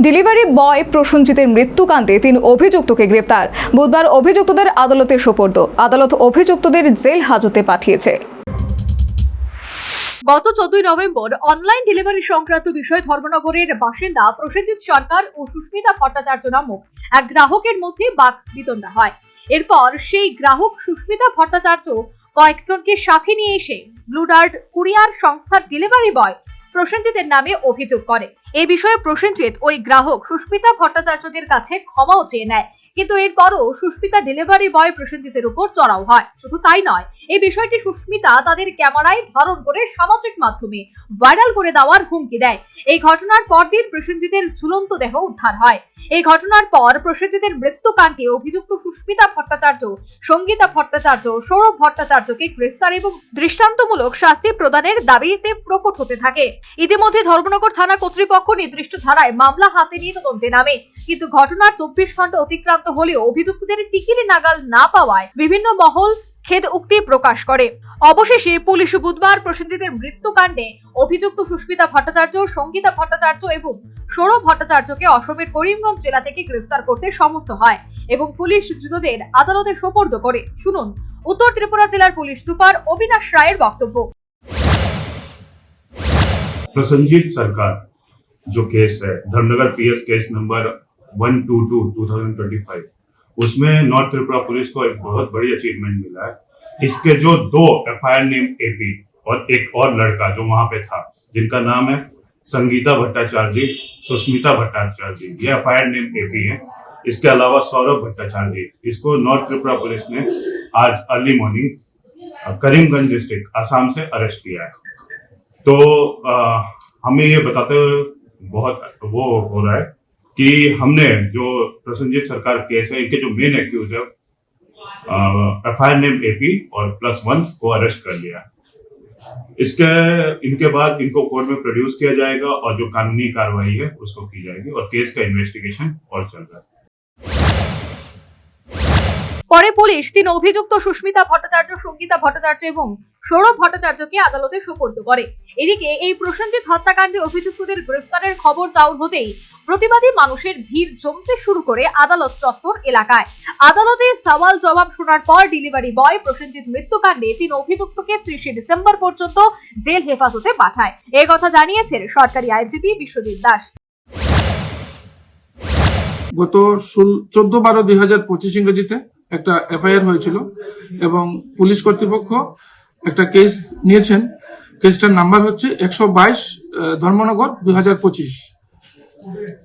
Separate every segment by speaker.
Speaker 1: Delivery boy প্রসেনজিতের মৃত্যুকাণ্ডে 3 অভিযুক্তকে গ্রেপ্তার। বুধবার অভিযুক্তদের আদালতে সোপর্দ। আদালত অভিযুক্তদের জেল হাজতে পাঠিয়েছে।
Speaker 2: গত 14 নভেম্বর অনলাইন ডেলিভারি সংক্রান্ত বিষয়ে ধর্মনগরের বাসিন্দা প্রসেনজিৎ সরকার ও সুস্মিতা ভট্টাচার্য নামক এক গ্রাহকের মধ্যে বাকবিতণ্ডা হয়। এরপর সেই গ্রাহক সুস্মিতা ভট্টাচার্য কয়েকজনকে সাথে নিয়ে এসে ব্লু ডার্ট কুরিয়ার সংস্থার ডেলিভারি বয় প্রসেনজিতের নামে অভিযোগ করে। এই বিষয়ে প্রসেনজিৎ ওই গ্রাহক সুস্মিতা ভট্টাচার্যদের কাছে ক্ষমাও চেয়ে নেয়, কিন্তু এরপরও সুস্মিতা ডেলিভারি বয় প্রসেনজিতের উপর চড়াও হয়। শুধু তাই নয়, এই বিষয়টি সুস্মিতা তাদের ক্যামেরায় ধারণ করে সামাজিক মাধ্যমে ভাইরাল করে দেওয়ার হুমকি দেয়। এই ঘটনার পরদিন প্রসেনজিতের ঝুলন্ত দেহ উদ্ধার হয়। এই ঘটনার পর প্রসেনজিতের মৃত্যুকাণ্ডে অভিযুক্ত সুস্মিতা ভট্টাচার্য, সঙ্গীতা ভট্টাচার্য, সৌরভ ভট্টাচার্যকে গ্রেফতার এবং দৃষ্টান্তমূলক শাস্তি প্রদানের দাবিতে প্রকট হতে থাকে। ইতিমধ্যে ধর্মনগর থানা কর্তৃপক্ষ নির্দিষ্ট ধারায় মামলা হাতে নিয়ে তদন্তে নামে, কিন্তু ঘটনার 24 ঘন্টা অতিক্রান্ত হলেও অভিযুক্তদের টিকিট নাগাল না পাওয়ায় বিভিন্ন মহল খেদ উক্তি প্রকাশ করে। অবশেষে পুলিশ বুধবার প্রসেনজিতের মৃত্যুকাণ্ডে অভিযুক্ত সুস্মিতা ভট্টাচার্য, সঙ্গীতা ভট্টাচার্য এবং সৌরভ ভট্টাচার্যকে অসমের করিমগঞ্জ জেলা থেকে গ্রেফতার করতে সমর্থ হয় এবং পুলিশ ধৃতদের আদালতে সোপর্দ করে। শুনুন উত্তর ত্রিপুরা জেলার পুলিশ সুপার অবিনাশ রায়ের বক্তব্য।
Speaker 3: प्रसन्नजीत सरकार जो केस है धर्मनगर पीएस केस नंबर 122/2025, उसमें नॉर्थ त्रिपुरा पुलिस को एक बहुत बड़ी अचीवमेंट मिला है। इसके जो 2 एफआईआर नेम एपी और एक और लड़का जो वहां पे था, जिनका नाम है संगीता भट्टाचार्य, सुष्मिता भट्टाचार्य, ये एफआईआर नेम एपी है। इसके अलावा सौरभ भट्टाचार्य, इसको नॉर्थ त्रिपुरा पुलिस ने आज early morning Karimganj district Assam से अरेस्ट किया है। तो हमें ये बताते हुए बहुत वो हो रहा है कि हमने जो प्रसन्नजीत सरकार केस है, इनके जो मेन एक्यूज है एफआईआर नेम एपी और +1 को अरेस्ट कर लिया। इनके बाद इनको कोर्ट में प्रोड्यूस किया जाएगा और जो कानूनी कार्रवाई है उसको की जाएगी और केस का इन्वेस्टिगेशन और चल रहा है।
Speaker 2: পরে পুলিশ 3 অভিযুক্ত সুস্মিতা ভট্টাচার্য, সঙ্গীতা ভট্টাচার্য এবং সৌরভ ভট্টাচার্যকে আদালতে সোপর্দ করে। এদিকে এই প্রসেনজিৎ হত্যাকাণ্ডে অভিযুক্তদের গ্রেফতারের খবর চাউর হতেই প্রতিবাদী মানুষের ভিড় জমতে শুরু করে আদালত চত্বর এলাকায়। আদালতে সওয়াল জবাব শোনার পর ডেলিভারি বয় প্রসেনজিৎ মৃত্যুকাণ্ডে 3 অভিযুক্তকে 30 ডিসেম্বর পর্যন্ত জেল হেফাজতে পাঠায়। এই কথা জানিয়েছেন সরকারি আইনজীবী বিশ্বজিৎ দাস।
Speaker 4: গত 14/12/2025 ইংরেজিতে একটা এফআইআর হয়েছিল এবং পুলিশ কর্তৃপক্ষ একটা কেস নিয়েছেন। কেসটার নাম্বার হচ্ছে 122 ধর্মনগর 2025।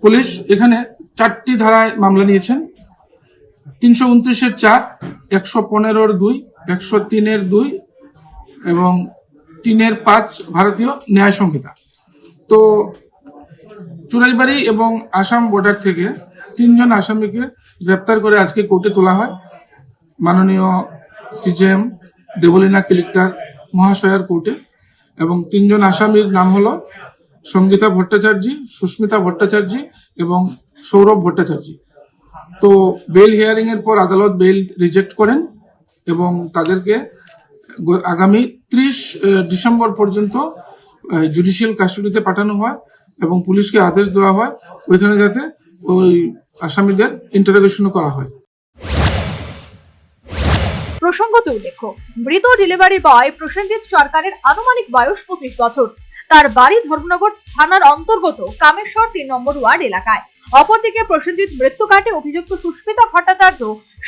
Speaker 4: পুলিশ এখানে 4টি ধারায় মামলা নিয়েছেন। 329-4, 115-2, 103-2 এবং 3-5 ভারতীয় ন্যায় সংহিতা। তো চুরাইবাড়ি এবং আসাম বর্ডার থেকে 3 জন আসামিকে গ্রেপ্তার করে আজকে কোর্টে তোলা হয় মাননীয় সিজেএম দেবলীনা কালেক্টর মহাশয়ার কোর্টে। এবং 3 জন আসামির নাম হলো সঙ্গীতা ভট্টাচার্য, সুস্মিতা ভট্টাচার্য এবং সৌরভ ভট্টাচার্য। তো বেল হিয়ারিং এর পর আদালত বেল রিজেক্ট করেন এবং তাদেরকে আগামী 30 ডিসেম্বর পর্যন্ত জুডিশিয়াল কাস্টডিতে পাঠানো হয় এবং পুলিশকে আদেশ দেওয়া হয় ওইখানে যাতে ওই আসামিদের ইন্টারোগেশন করা হয়।
Speaker 2: প্রসঙ্গত উল্লেখ্য, মৃত ডেলিভারি বয় প্রসেনজিৎ সরকারের আনুমানিক বয়স 25 বছর। তার বাড়ি ধর্মনগর থানার অন্তর্গত কামেশ্বর 3 নম্বর ওয়ার্ড এলাকায়। অপরদিকে প্রসেনজিৎ মৃত্যুকাণ্ডে অভিযুক্ত সুস্মিতা ভট্টাচার্য,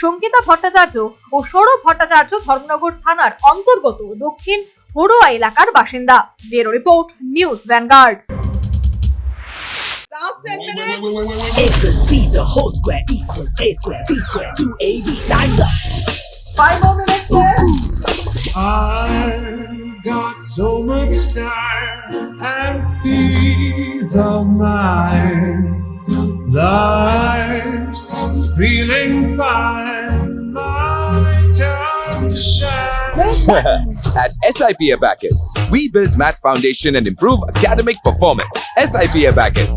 Speaker 2: সঙ্গীতা ভট্টাচার্য ও সৌরভ ভট্টাচার্য ধর্মনগর থানার অন্তর্গত দক্ষিণ হড়ুয়া এলাকার বাসিন্দা। Bureau report, news vanguard.
Speaker 5: Last 10 minutes.
Speaker 6: A plus B, the whole square equals A square, B square, 2AB, time's up.
Speaker 5: 5 more minutes there.
Speaker 7: I've got so much time and peace of mind. Life's feeling fine. My time to shine.
Speaker 8: At SIP Abacus, we build math foundation and improve academic performance. SIP Abacus,